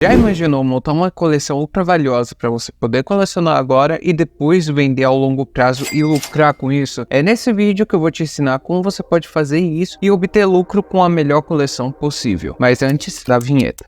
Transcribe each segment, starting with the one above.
Já imaginou montar uma coleção ultra valiosa para você poder colecionar agora e depois vender ao longo prazo e lucrar com isso? É nesse vídeo que eu vou te ensinar como você pode fazer isso e obter lucro com a melhor coleção possível. Mas antes da vinheta.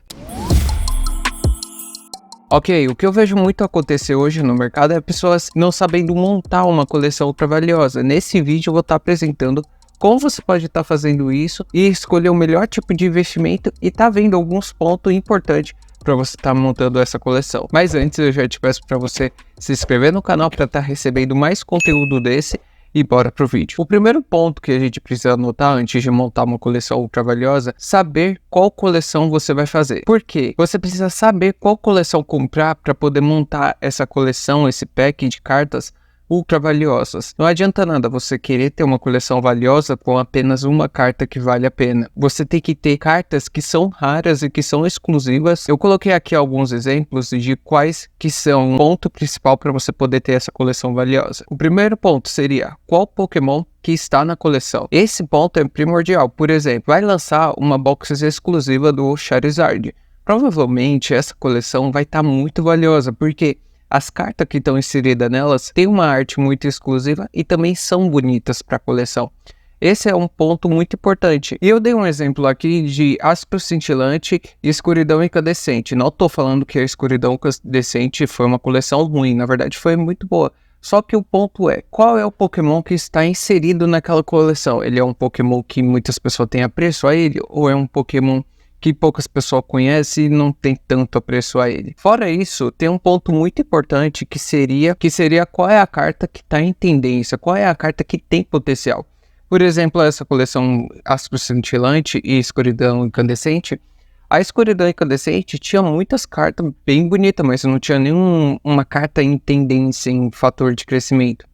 Ok, o que eu vejo muito acontecer hoje no mercado é pessoas não sabendo montar uma coleção ultra valiosa. Nesse vídeo eu vou estar apresentando como você pode estar fazendo isso e escolher o melhor tipo de investimento e tá vendo alguns pontos importantes para você estar montando essa coleção. Mas antes eu já te peço para você se inscrever no canal para estar recebendo mais conteúdo desse e bora pro vídeo. O primeiro ponto que a gente precisa anotar antes de montar uma coleção ultra valiosa, saber qual coleção você vai fazer. Por quê? Você precisa saber qual coleção comprar para poder montar essa coleção, esse pack de cartas ultra valiosas. Não adianta nada você querer ter uma coleção valiosa com apenas uma carta que vale a pena. Você tem que ter cartas que são raras e que são exclusivas. Eu coloquei aqui alguns exemplos de quais que são o ponto principal para você poder ter essa coleção valiosa. O primeiro ponto seria qual Pokémon que está na coleção. Esse ponto é primordial. Por exemplo, vai lançar uma box exclusiva do Charizard. Provavelmente essa coleção vai estar muito valiosa, porque as cartas que estão inseridas nelas têm uma arte muito exclusiva e também são bonitas para a coleção. Esse é um ponto muito importante. E eu dei um exemplo aqui de Astro Cintilante e Escuridão Incandescente. Não estou falando que a Escuridão Incandescente foi uma coleção ruim, na verdade foi muito boa. Só que o ponto é, qual é o Pokémon que está inserido naquela coleção? Ele é um Pokémon que muitas pessoas têm apreço a ele? Ou é um Pokémon que poucas pessoas conhecem e não tem tanto apreço a ele? Fora isso, tem um ponto muito importante que seria qual é a carta que está em tendência, qual é a carta que tem potencial. Por exemplo, essa coleção Astro Cintilante e Escuridão Incandescente. A Escuridão Incandescente tinha muitas cartas bem bonitas, mas não tinha nenhuma carta em tendência, em fator de crescimento.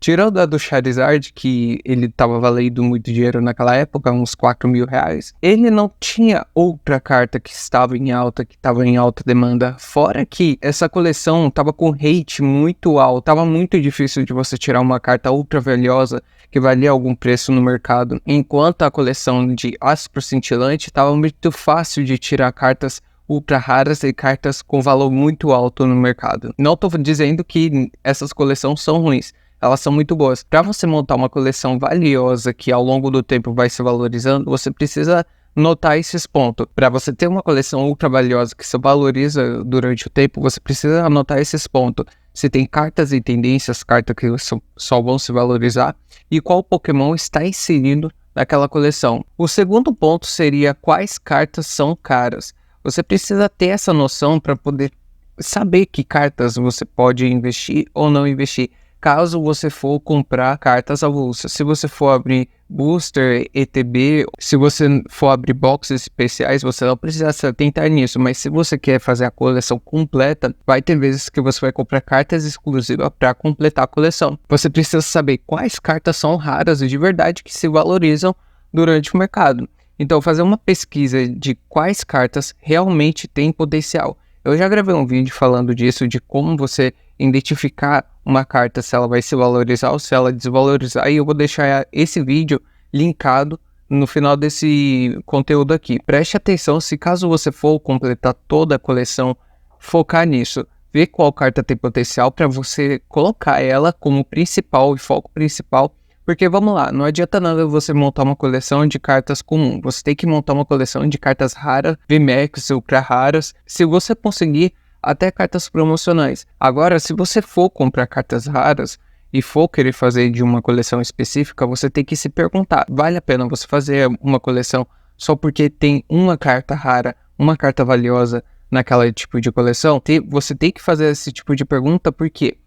Tirando a do Charizard, que ele estava valendo muito dinheiro naquela época, uns 4 mil reais, ele não tinha outra carta que estava em alta, que estava em alta demanda. Fora que essa coleção estava com rate muito alto, estava muito difícil de você tirar uma carta ultra valiosa que valia algum preço no mercado. Enquanto a coleção de Astro Cintilante estava muito fácil de tirar cartas ultra raras e cartas com valor muito alto no mercado. Não estou dizendo que essas coleções são ruins. Elas são muito boas. Para você montar uma coleção valiosa que ao longo do tempo vai se valorizando, você precisa notar esses pontos. Para você ter uma coleção ultra valiosa que se valoriza durante o tempo, você precisa anotar esses pontos. Se tem cartas e tendências, cartas que só vão se valorizar, e qual Pokémon está inserido naquela coleção. O segundo ponto seria quais cartas são caras. Você precisa ter essa noção para poder saber que cartas você pode investir ou não investir, caso você for comprar cartas avulsas. Se você for abrir booster, ETB, se você for abrir boxes especiais, você não precisa se atentar nisso, mas se você quer fazer a coleção completa, vai ter vezes que você vai comprar cartas exclusivas para completar a coleção. Você precisa saber quais cartas são raras e de verdade que se valorizam durante o mercado. Então, fazer uma pesquisa de quais cartas realmente têm potencial. Eu já gravei um vídeo falando disso, de como você identificar uma carta, se ela vai se valorizar ou se ela desvalorizar, e eu vou deixar esse vídeo linkado no final desse conteúdo aqui. Preste atenção, se caso você for completar toda a coleção, focar nisso, ver qual carta tem potencial para você colocar ela como principal e foco principal. Porque vamos lá, não adianta nada você montar uma coleção de cartas comum, você tem que montar uma coleção de cartas raras, VMAX, ultra raras, se você conseguir até cartas promocionais. Agora, se você for comprar cartas raras e for querer fazer de uma coleção específica, você tem que se perguntar, vale a pena você fazer uma coleção só porque tem uma carta rara, uma carta valiosa naquela tipo de coleção? Você tem que fazer esse tipo de pergunta, porque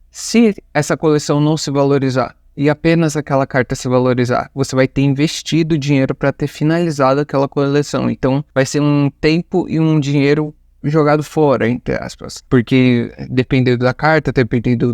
se essa coleção não se valorizar, e apenas aquela carta se valorizar, você vai ter investido dinheiro para ter finalizado aquela coleção. Então, vai ser um tempo e um dinheiro jogado fora, entre aspas. Porque dependendo da carta, dependendo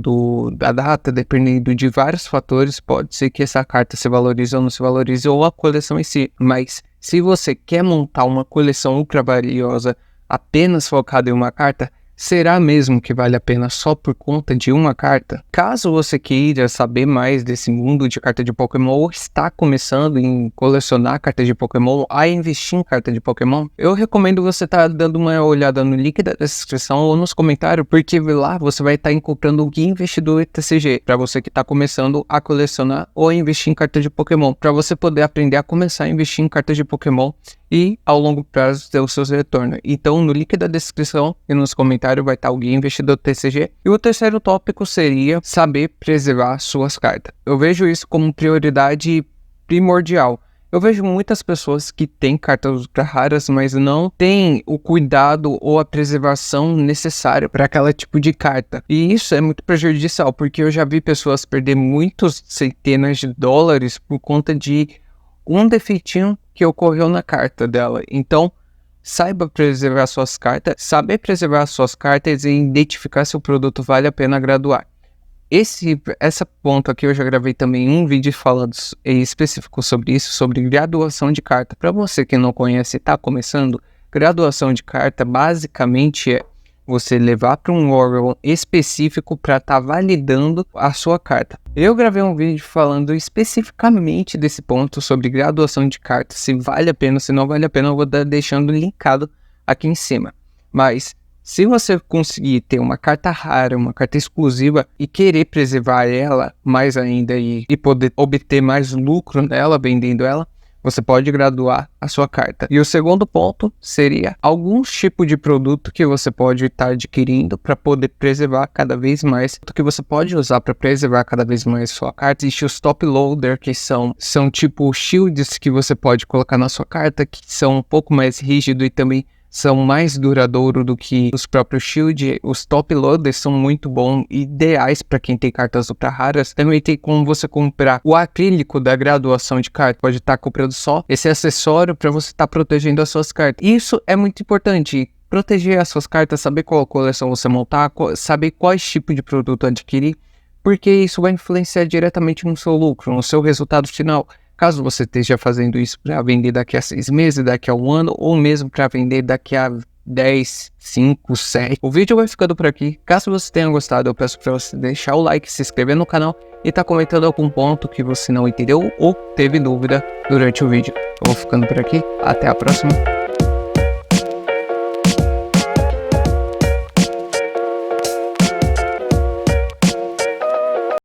da data, dependendo de vários fatores, pode ser que essa carta se valorize ou não se valorize, ou a coleção em si. Mas se você quer montar uma coleção ultra valiosa apenas focada em uma carta, Será mesmo que vale a pena só por conta de uma carta? Caso você queira saber mais desse mundo de carta de Pokémon ou está começando em colecionar cartas de Pokémon, a investir em carta de Pokémon, eu recomendo você estar dando uma olhada no link da descrição ou nos comentários, porque lá você vai estar encontrando o Guia Investidor TCG, para você que está começando a colecionar ou a investir em cartas de Pokémon, para você poder aprender a começar a investir em cartas de Pokémon e ao longo prazo ter os seus retornos. Então no link da descrição e nos comentários vai estar o Guia Investidor TCG. E o terceiro tópico seria saber preservar suas cartas. Eu vejo isso como prioridade primordial. Eu vejo muitas pessoas que têm cartas ultra raras, mas não têm o cuidado ou a preservação necessária para aquele tipo de carta. E isso é muito prejudicial, porque eu já vi pessoas perder muitos centenas de dólares por conta de um defeitinho que ocorreu na carta dela. Então, saiba preservar suas cartas. Saber preservar suas cartas e identificar se o produto vale a pena graduar. Essa ponto aqui eu já gravei também um vídeo falando específico sobre isso, sobre graduação de carta. Para você que não conhece e está começando, graduação de carta basicamente é você levar para um órgão específico para estar validando a sua carta. Eu gravei um vídeo falando especificamente desse ponto sobre graduação de carta, se vale a pena, se não vale a pena, eu vou estar deixando linkado aqui em cima. Mas se você conseguir ter uma carta rara, uma carta exclusiva e querer preservar ela mais ainda e poder obter mais lucro nela, vendendo ela, você pode graduar a sua carta. E o segundo ponto seria algum tipo de produto que você pode estar adquirindo para poder preservar cada vez mais, que você pode usar para preservar cada vez mais sua carta. Existem os top loader, que são tipo shields que você pode colocar na sua carta, que são um pouco mais rígidos e também são mais duradouros do que os próprios shield. Os top loaders são muito bons, ideais para quem tem cartas ultra raras. Também tem como você comprar o acrílico da graduação de carta, pode estar comprando só esse acessório para você estar protegendo as suas cartas. Isso é muito importante, proteger as suas cartas, saber qual coleção você montar, saber quais tipos de produto adquirir, porque isso vai influenciar diretamente no seu lucro, no seu resultado final. Caso você esteja fazendo isso para vender daqui a 6 meses, daqui a 1 ano, ou mesmo para vender daqui a 10, 5, 7. O vídeo vai ficando por aqui. Caso você tenha gostado, eu peço para você deixar o like, se inscrever no canal e tá comentando algum ponto que você não entendeu ou teve dúvida durante o vídeo. Eu vou ficando por aqui. Até a próxima.